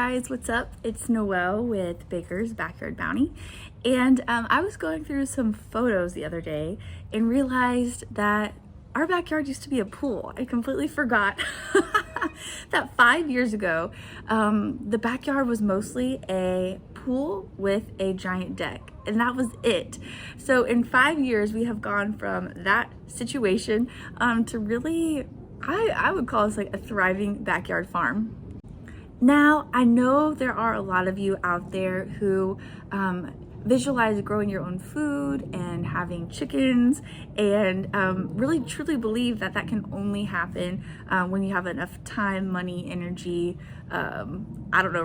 guys, what's up? It's Noelle with Baker's Backyard Bounty, and I was going through some photos the other day and realized that our backyard used to be a pool. I completely forgot that 5 years ago, the backyard was mostly a pool with a giant deck, and that was it. So in 5 years, we have gone from that situation to really, I would call this like a thriving backyard farm. Now, I know there are a lot of you out there who visualize growing your own food and having chickens and really truly believe that that can only happen when you have enough time, money, energy,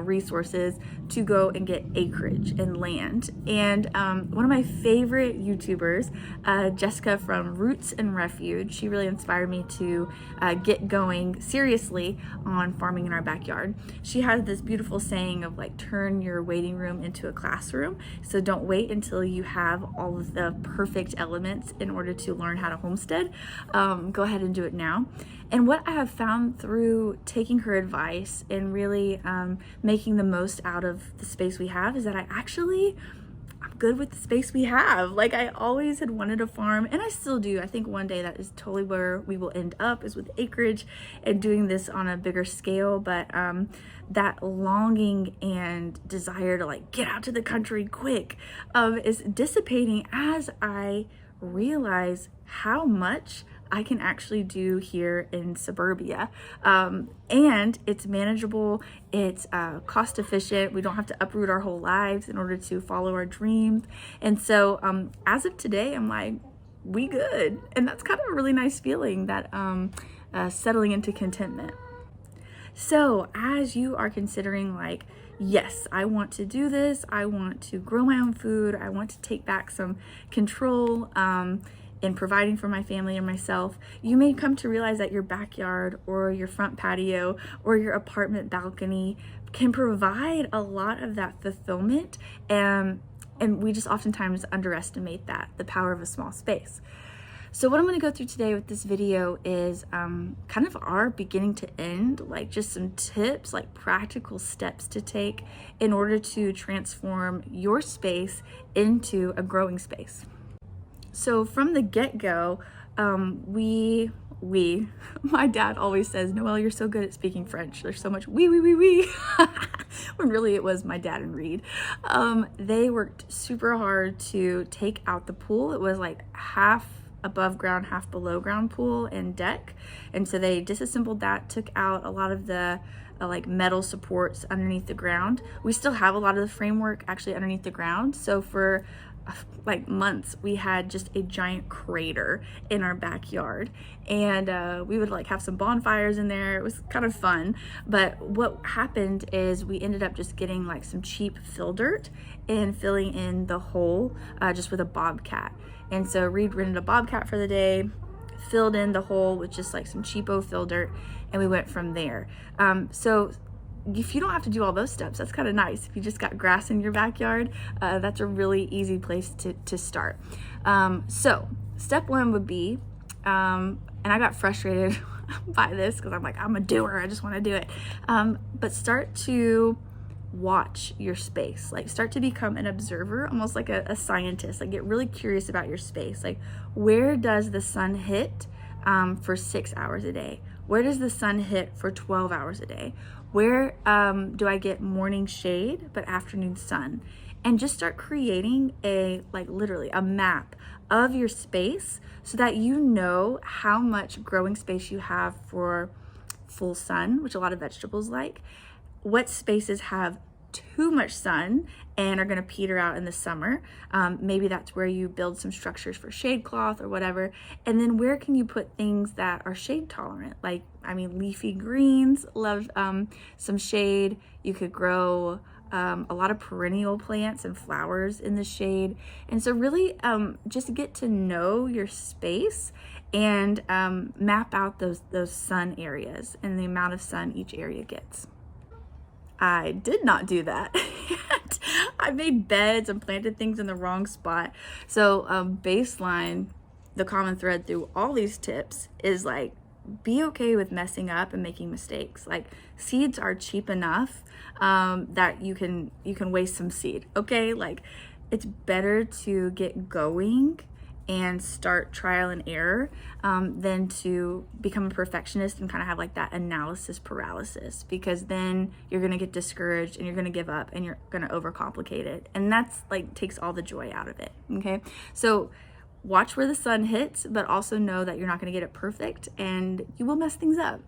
resources to go and get acreage and land. And one of my favorite YouTubers, Jessica from Roots and Refuge, she really inspired me to get going seriously on farming in our backyard. She has this beautiful saying of like, turn your waiting room into a classroom. So don't wait until you have all of the perfect elements in order to learn how to homestead. Go ahead and do it now. And what I have found through taking her advice and really making the most out of the space we have is that I'm good with the space we have. Like, I always had wanted a farm, and I still do. I think one day that is totally where we will end up, is with acreage and doing this on a bigger scale. But that longing and desire to like get out to the country quick is dissipating as I realize how much I can actually do here in suburbia. And it's manageable, it's cost efficient. We don't have to uproot our whole lives in order to follow our dreams. And so as of today, I'm like, we good. And that's kind of a really nice feeling, that settling into contentment. So as you are considering like, yes, I want to do this, I want to grow my own food, I want to take back some control in providing for my family and myself, you may come to realize that your backyard or your front patio or your apartment balcony can provide a lot of that fulfillment. And we just oftentimes underestimate that, the power of a small space. So what I'm going to go through today with this video is kind of our beginning to end, like just some tips, like practical steps to take in order to transform your space into a growing space. So from the get-go, my dad always says, Noelle, you're so good at speaking French. There's so much oui. When really it was my dad and Reed. They worked super hard to take out the pool. It was like half above ground, half below ground pool and deck. And so they disassembled that, took out a lot of the like metal supports underneath the ground. We still have a lot of the framework actually underneath the ground. So for like months, we had just a giant crater in our backyard, and we would like have some bonfires in there. It was kind of fun. But what happened is we ended up just getting like some cheap fill dirt and filling in the hole just with a bobcat. And so Reed rented a bobcat for the day, filled in the hole with just like some cheapo fill dirt, and we went from there. So if you don't have to do all those steps, that's kind of nice. If you just got grass in your backyard, that's a really easy place to start. So step one would be, and I got frustrated by this because I'm like, I'm a doer, I just want to do it. But start to watch your space, like start to become an observer, almost like a scientist. Like get really curious about your space. Like, where does the sun hit for 6 hours a day? Where does the sun hit for 12 hours a day? Where do I get morning shade but afternoon sun? And just start creating literally a map of your space so that you know how much growing space you have for full sun, which a lot of vegetables like. What spaces have too much sun and are going to peter out in the summer. Maybe that's where you build some structures for shade cloth or whatever. And then where can you put things that are shade tolerant? Like, leafy greens love some shade. You could grow a lot of perennial plants and flowers in the shade. And so really just get to know your space and map out those sun areas and the amount of sun each area gets. I did not do that. I made beds and planted things in the wrong spot. So baseline, the common thread through all these tips is like be okay with messing up and making mistakes. Like, seeds are cheap enough that you can waste some seed. Okay, like, it's better to get going and start trial and error than to become a perfectionist and kind of have like that analysis paralysis, because then you're going to get discouraged and you're going to give up and you're going to overcomplicate it, and that's like takes all the joy out of it. Okay, so watch where the sun hits, but also know that you're not going to get it perfect and you will mess things up.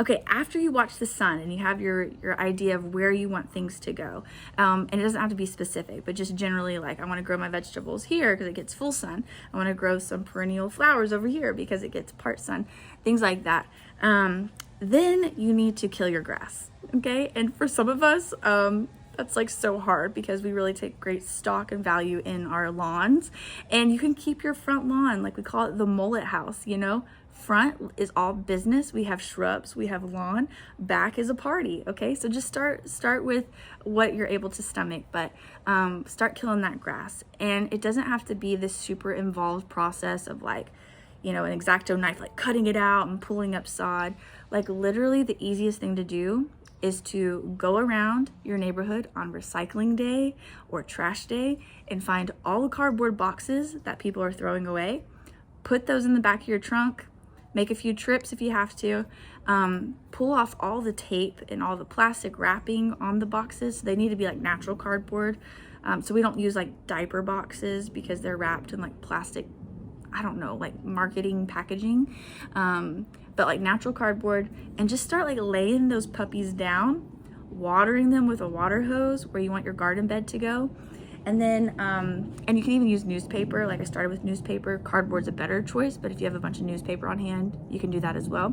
Okay, after you watch the sun and you have your idea of where you want things to go, and it doesn't have to be specific, but just generally, like, I want to grow my vegetables here because it gets full sun. I want to grow some perennial flowers over here because it gets part sun, things like that. Then you need to kill your grass, okay? And for some of us, that's like so hard because we really take great stock and value in our lawns. And you can keep your front lawn, like we call it the mullet house, you know? Front is all business. We have shrubs, we have lawn. Back is a party. Okay, so just start with what you're able to stomach, but start killing that grass. And it doesn't have to be this super involved process of like, you know, an X-Acto knife, like cutting it out and pulling up sod. Like, literally the easiest thing to do is to go around your neighborhood on recycling day or trash day and find all the cardboard boxes that people are throwing away. Put those in the back of your trunk. Make a few trips if you have to. Pull off all the tape and all the plastic wrapping on the boxes. They need to be like natural cardboard. So we don't use like diaper boxes because they're wrapped in like plastic, I don't know, like marketing packaging. But like natural cardboard, and just start like laying those puppies down, watering them with a water hose where you want your garden bed to go. And then, and you can even use newspaper. Like, I started with newspaper. Cardboard's a better choice, but if you have a bunch of newspaper on hand, you can do that as well.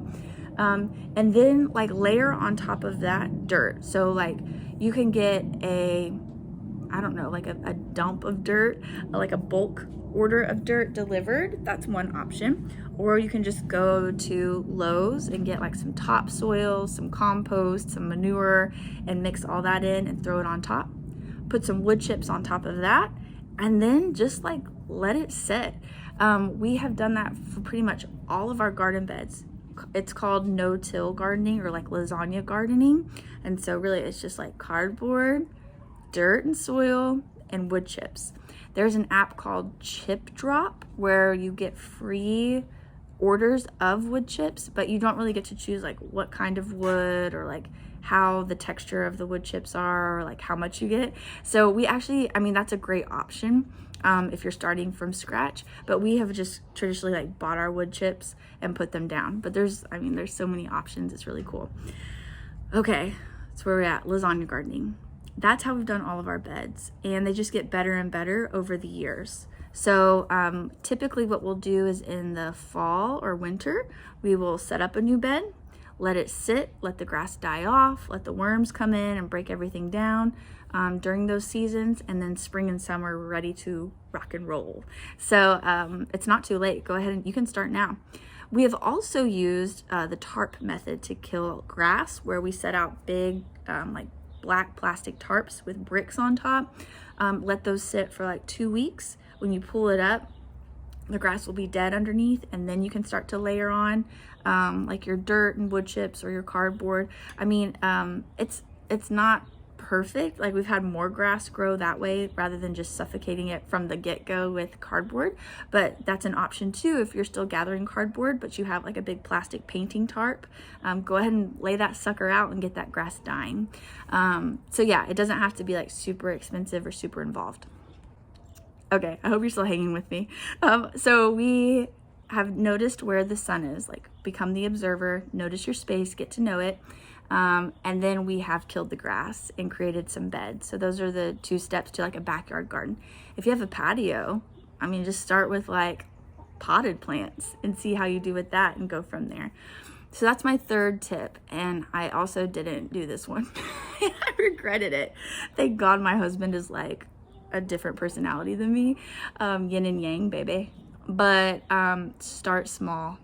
And then like layer on top of that dirt. So like you can get I don't know, like a dump of dirt, like a bulk order of dirt delivered. That's one option. Or you can just go to Lowe's and get like some topsoil, some compost, some manure, and mix all that in and throw it on top. Put some wood chips on top of that, and then just like let it sit. We have done that for pretty much all of our garden beds. It's called no-till gardening, or like lasagna gardening. And so really it's just like cardboard, dirt and soil, and wood chips. There's an app called Chip Drop where you get free orders of wood chips, but you don't really get to choose like what kind of wood or like how the texture of the wood chips are, or like how much you get. So we actually, I mean, that's a great option if you're starting from scratch, but we have just traditionally like bought our wood chips and put them down. But there's so many options. It's really cool. Okay, that's where we're at, lasagna gardening. That's how we've done all of our beds, and they just get better and better over the years. So typically what we'll do is in the fall or winter, we will set up a new bed, let it sit, let the grass die off, let the worms come in and break everything down during those seasons, and then spring and summer we're ready to rock and roll. So it's not too late. Go ahead and you can start now. We have also used the tarp method to kill grass, where we set out big like black plastic tarps with bricks on top. Let those sit for like 2 weeks. When you pull it up, the grass will be dead underneath, and then you can start to layer on like your dirt and wood chips or your cardboard. I mean, it's not perfect. Like, we've had more grass grow that way rather than just suffocating it from the get-go with cardboard, but that's an option too if you're still gathering cardboard but you have like a big plastic painting tarp. Go ahead and lay that sucker out and get that grass dying. So yeah, it doesn't have to be like super expensive or super involved. Okay, I hope you're still hanging with me. So we have noticed where the sun is, like become the observer, notice your space, get to know it. And then we have killed the grass and created some beds. So those are the 2 steps to like a backyard garden. If you have a patio, I mean, just start with like potted plants and see how you do with that and go from there. So that's my 3rd tip. And I also didn't do this one. I regretted it. Thank God my husband is like a different personality than me. Yin and yang, baby. But start small.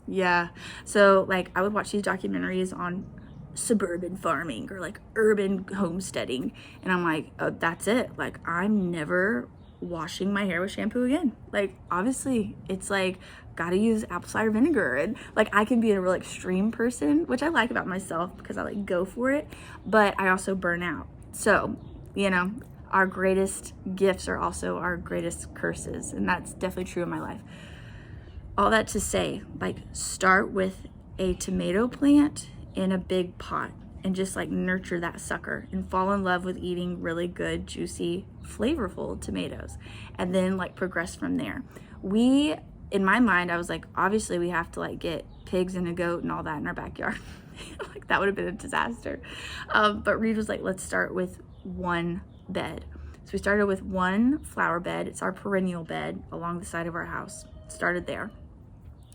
Yeah. So like I would watch these documentaries on suburban farming or like urban homesteading, and I'm like, oh, that's it. Like, I'm never washing my hair with shampoo again. Like, obviously, it's like, gotta use apple cider vinegar. And like, I can be a real extreme person, which I like about myself because I like go for it, but I also burn out. So, you know, our greatest gifts are also our greatest curses. And that's definitely true in my life. All that to say, like, start with a tomato plant in a big pot and just like nurture that sucker and fall in love with eating really good, juicy, flavorful tomatoes, and then like progress from there. In my mind, I was like, obviously we have to like get pigs and a goat and all that in our backyard. Like, that would have been a disaster. But Reed was like, let's start with one bed. So we started with one flower bed. It's our perennial bed along the side of our house. Started there.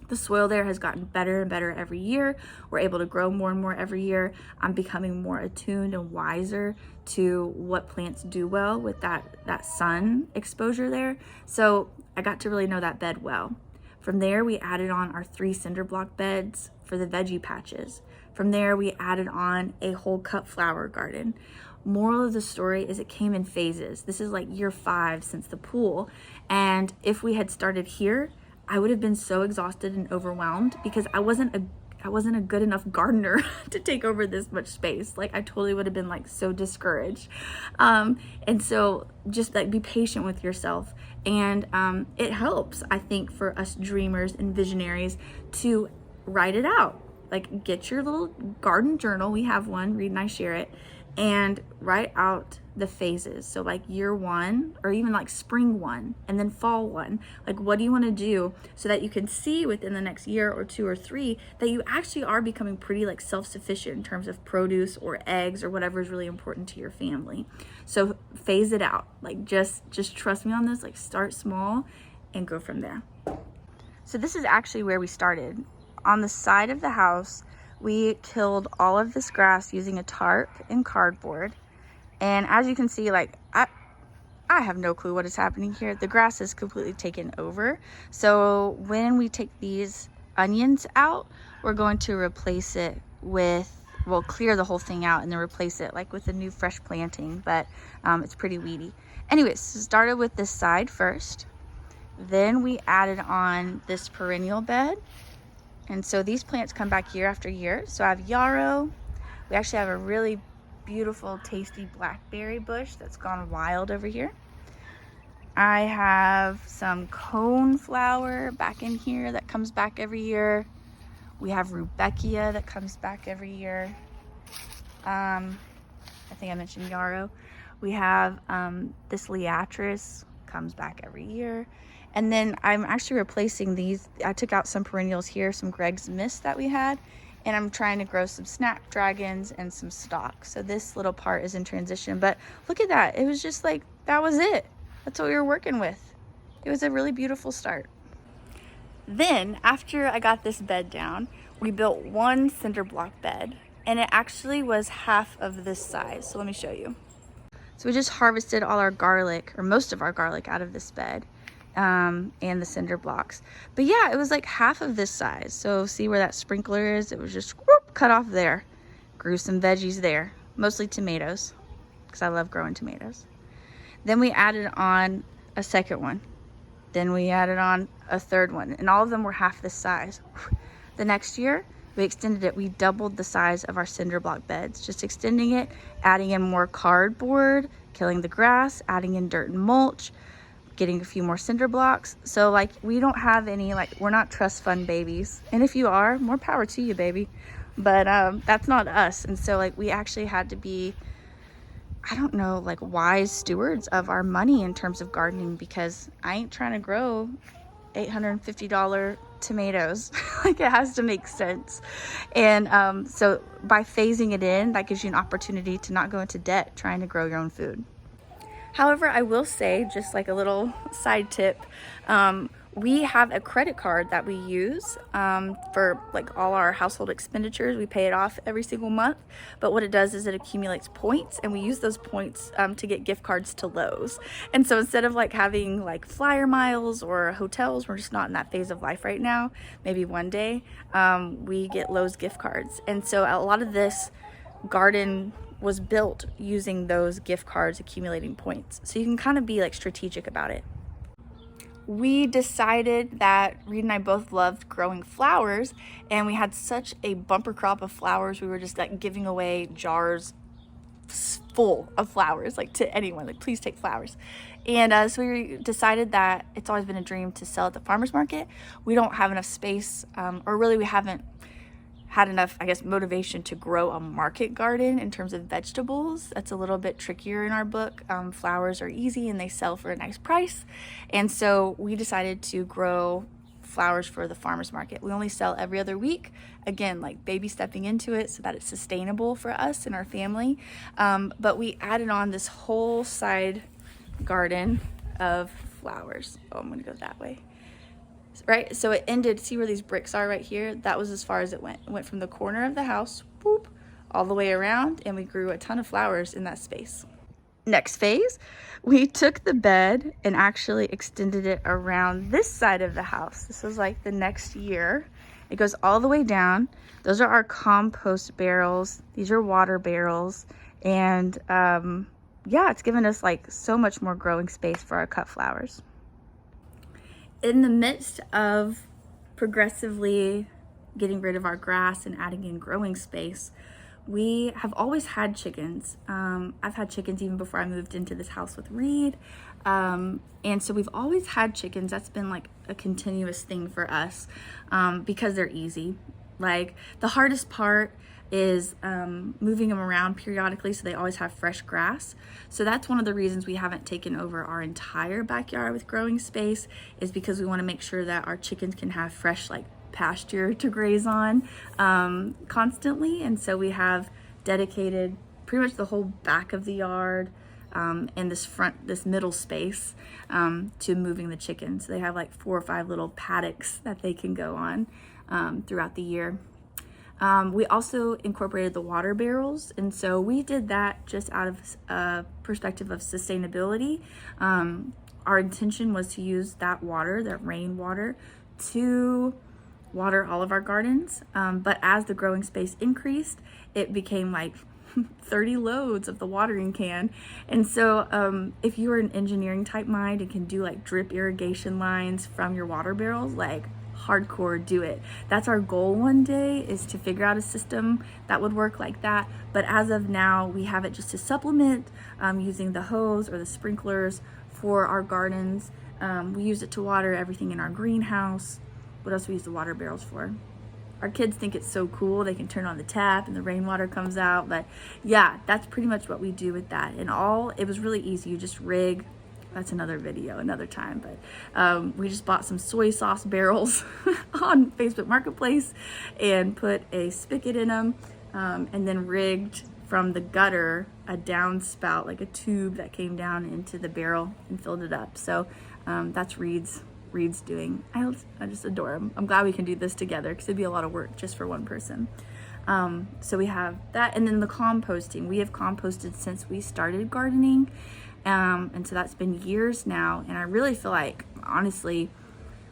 The soil there has gotten better and better every year. We're able to grow more and more every year. I'm becoming more attuned and wiser to what plants do well with that sun exposure there. So I got to really know that bed well. From there, we added on our 3 cinder block beds for the veggie patches. From there, we added on a whole cut flower garden. Moral of the story is it came in phases. This is like year 5 since the pool. And if we had started here, I would have been so exhausted and overwhelmed because I wasn't a good enough gardener to take over this much space. Like, I totally would have been like so discouraged. And so just like be patient with yourself. And it helps, I think, for us dreamers and visionaries to write it out. Like, get your little garden journal. We have one, Reed and I share it, and write out the phases. So like year 1, or even like spring 1, and then fall 1. Like, what do you want to do so that you can see within the next year or 2 or 3 that you actually are becoming pretty like self-sufficient in terms of produce or eggs or whatever is really important to your family. So phase it out. Like, just trust me on this. Like, start small and go from there. So this is actually where we started. On the side of the house, we killed all of this grass using a tarp and cardboard. And as you can see, like, I have no clue what is happening here. The grass is completely taken over. So when we take these onions out, we're going to replace it with, we'll clear the whole thing out and then replace it like with a new fresh planting, but it's pretty weedy. Anyways, so started with this side first. Then we added on this perennial bed. And so these plants come back year after year. So I have yarrow. We actually have a really beautiful, tasty blackberry bush that's gone wild over here. I have some cone flower back in here that comes back every year. We have rudbeckia that comes back every year. I think I mentioned yarrow. We have this liatris, comes back every year. And then I'm actually replacing these. I took out some perennials here, some Greg's Mist that we had, and I'm trying to grow some snapdragons and some stalks. So this little part is in transition, but look at that. It was just like, that was it. That's what we were working with. It was a really beautiful start. Then after I got this bed down, we built one cinder block bed, and it actually was half of this size. So let me show you. So we just harvested all our garlic, or most of our garlic, out of this bed. And the cinder blocks. But yeah, it was like half of this size. So see where that sprinkler is? It was just whoop, cut off there. Grew some veggies there, mostly tomatoes, because I love growing tomatoes. Then we added on a second one. Then we added on a third one, and all of them were half this size. The next year, we extended it. We doubled the size of our cinder block beds, just extending it, adding in more cardboard, killing the grass, adding in dirt and mulch, getting a few more cinder blocks. So like, we don't have any, like, we're not trust fund babies. And if you are, more power to you, baby. But that's not us. And so like, we actually had to be, I don't know, like, wise stewards of our money in terms of gardening, because I ain't trying to grow $850 tomatoes. Like, it has to make sense. And so by phasing it in, that gives you an opportunity to not go into debt trying to grow your own food. However, I will say, just like a little side tip, we have a credit card that we use for like all our household expenditures. We pay it off every single month, but what it does is it accumulates points, and we use those points to get gift cards to Lowe's. And so instead of like having like flyer miles or hotels, we're just not in that phase of life right now. Maybe one day we get Lowe's gift cards. And so a lot of this garden was built using those gift cards accumulating points. So you can kind of be like strategic about it. We decided that Reed and I both loved growing flowers, and we had such a bumper crop of flowers. We were just like giving away jars full of flowers, like to anyone, like please take flowers. And so we decided that it's always been a dream to sell at the farmer's market. We don't have enough space, or really we haven't had enough, I guess, motivation to grow a market garden in terms of vegetables. That's a little bit trickier in our book. Flowers are easy and they sell for a nice price. And so we decided to grow flowers for the farmer's market. We only sell every other week. Again, like baby stepping into it so that it's sustainable for us and our family. But we added on this whole side garden of flowers. Oh, I'm gonna go that way. Right, so it ended, see where these bricks are right here? That was as far as it went. It went from the corner of the house, boop, all the way around, and we grew a ton of flowers in that space. Next phase, we took the bed and actually extended it around this side of the house. This was like the next year. It goes all the way down. Those are our compost barrels. These are water barrels. And yeah, it's given us like so much more growing space for our cut flowers. In the midst of progressively getting rid of our grass and adding in growing space, we have always had chickens. I've had chickens even before I moved into this house with Reed. And so we've always had chickens. That's been like a continuous thing for us because they're easy. Like the hardest part is moving them around periodically so they always have fresh grass. So that's one of the reasons we haven't taken over our entire backyard with growing space, is because we want to make sure that our chickens can have fresh like pasture to graze on constantly. And so we have dedicated pretty much the whole back of the yard and this middle space to moving the chickens. So they have like 4 or 5 little paddocks that they can go on throughout the year. We also incorporated the water barrels, and so we did that just out of a perspective of sustainability. Our intention was to use that water, that rainwater, to water all of our gardens, but as the growing space increased, it became like 30 loads of the watering can. And so if you are an engineering type mind and can do like drip irrigation lines from your water barrels, like hardcore, do it. That's our goal one day, is to figure out a system that would work like that. But as of now, we have it just to supplement using the hose or the sprinklers for our gardens. We use it to water everything in our greenhouse. What else do we use the water barrels for? Our kids think it's so cool. They can turn on the tap and the rainwater comes out. But yeah, that's pretty much what we do with that. And it was really easy. You just rig. That's another video, another time. But we just bought some soy sauce barrels on Facebook Marketplace and put a spigot in them, and then rigged from the gutter a downspout, like a tube that came down into the barrel and filled it up. So that's Reed's doing. I just adore him. I'm glad we can do this together because it'd be a lot of work just for one person. So we have that, and then the composting. We have composted since we started gardening. And so that's been years now, and I really feel like, honestly,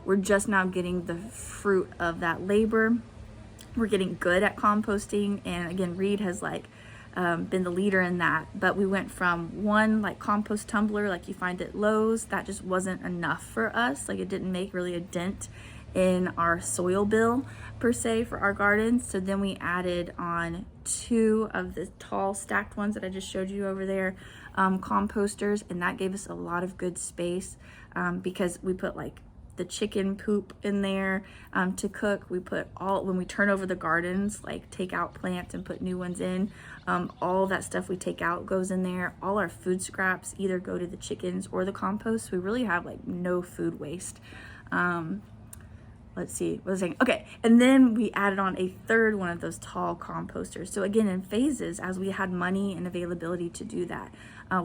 we're just now getting the fruit of that labor. We're getting good at composting, and again, Reed has like been the leader in that. But we went from one like compost tumbler like you find at Lowe's. That just wasn't enough for us. Like it didn't make really a dent in our soil bill per se for our gardens. So then we added on 2 of the tall stacked ones that I just showed you over there, composters, and that gave us a lot of good space because we put like the chicken poop in there to cook. We put when we turn over the gardens, like take out plants and put new ones in, all that stuff we take out goes in there. All our food scraps either go to the chickens or the compost. So we really have like no food waste. Let's see, what was I saying? Okay, and then we added on a 3rd one of those tall composters. So again, in phases, as we had money and availability to do that,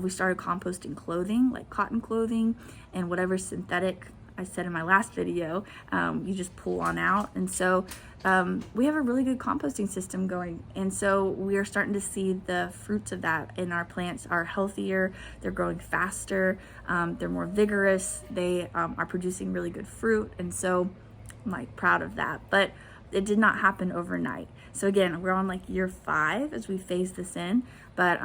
we started composting clothing, like cotton clothing and whatever synthetic, I said in my last video, you just pull on out. And so we have a really good composting system going. And so we are starting to see the fruits of that, and our plants are healthier, they're growing faster, they're more vigorous, they are producing really good fruit. And so I'm like proud of that. But it did not happen overnight. So again, we're on like year 5 as we phase this in, but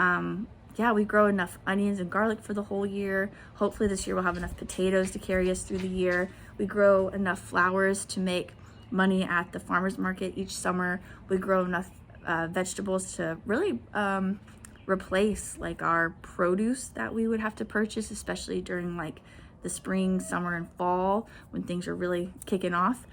yeah, we grow enough onions and garlic for the whole year. Hopefully this year we'll have enough potatoes to carry us through the year. We grow enough flowers to make money at the farmer's market each summer. We grow enough vegetables to really replace like our produce that we would have to purchase, especially during like the spring, summer, and fall when things are really kicking off.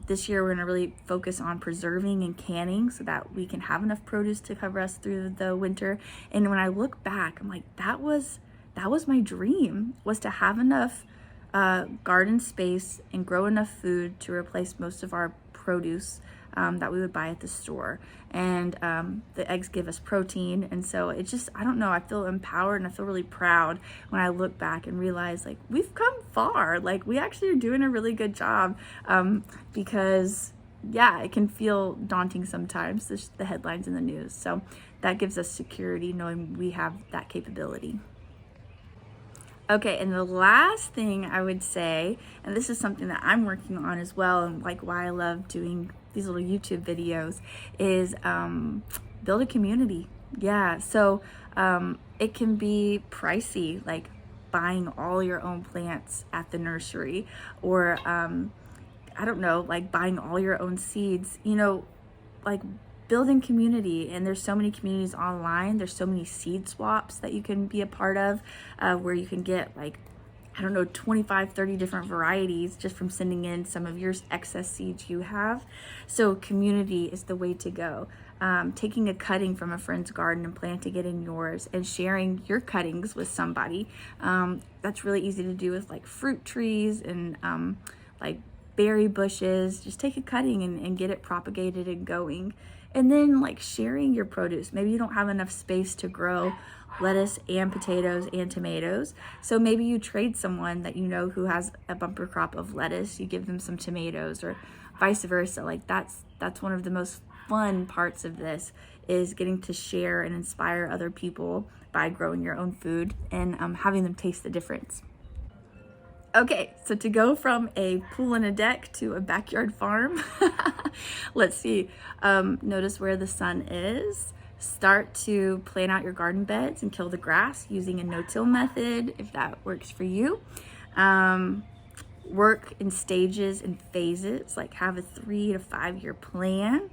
This year, we're going to really focus on preserving and canning so that we can have enough produce to cover us through the winter. And when I look back, I'm like, that was my dream, was to have enough garden space and grow enough food to replace most of our produce that we would buy at the store. And the eggs give us protein, and so it just, I don't know, I feel empowered and I feel really proud when I look back and realize like we've come far. Like we actually are doing a really good job, because yeah, it can feel daunting sometimes, the headlines in the news. So that gives us security knowing we have that capability. Okay, and the last thing I would say, and this is something that I'm working on as well, and like why I love doing these little YouTube videos, is build a community. Yeah, so it can be pricey, like buying all your own plants at the nursery, or I don't know, like buying all your own seeds, you know, like building community. And there's so many communities online. There's so many seed swaps that you can be a part of, where you can get like, I don't know, 25, 30 different varieties just from sending in some of your excess seeds you have. So community is the way to go. Taking a cutting from a friend's garden and planting it in yours, and sharing your cuttings with somebody. That's really easy to do with like fruit trees and like berry bushes. Just take a cutting and get it propagated and going. And then like sharing your produce. Maybe you don't have enough space to grow lettuce and potatoes and tomatoes. So maybe you trade someone that you know who has a bumper crop of lettuce, you give them some tomatoes, or vice versa. Like that's one of the most fun parts of this, is getting to share and inspire other people by growing your own food and having them taste the difference. Okay, so to go from a pool and a deck to a backyard farm, let's see. Notice where the sun is. Start to plan out your garden beds and kill the grass using a no-till method, if that works for you. Work in stages and phases, like have a 3 to 5 year plan.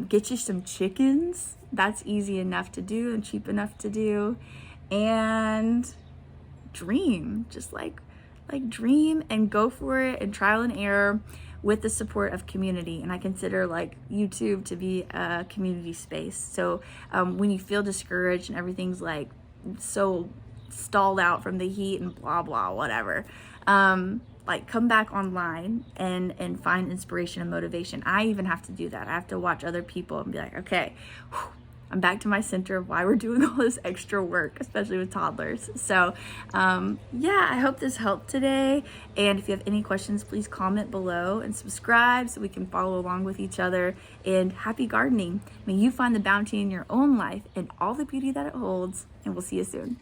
Get you some chickens. That's easy enough to do and cheap enough to do. And dream, just like dream and go for it, and trial and error with the support of community. And I consider like YouTube to be a community space. So when you feel discouraged and everything's like so stalled out from the heat and blah blah whatever, like come back online and find inspiration and motivation. I even have to do that. I have to watch other people and be like, okay, I'm back to my center of why we're doing all this extra work, especially with toddlers. So yeah, I hope this helped today. And if you have any questions, please comment below and subscribe so we can follow along with each other. And happy gardening. May you find the bounty in your own life and all the beauty that it holds. And we'll see you soon.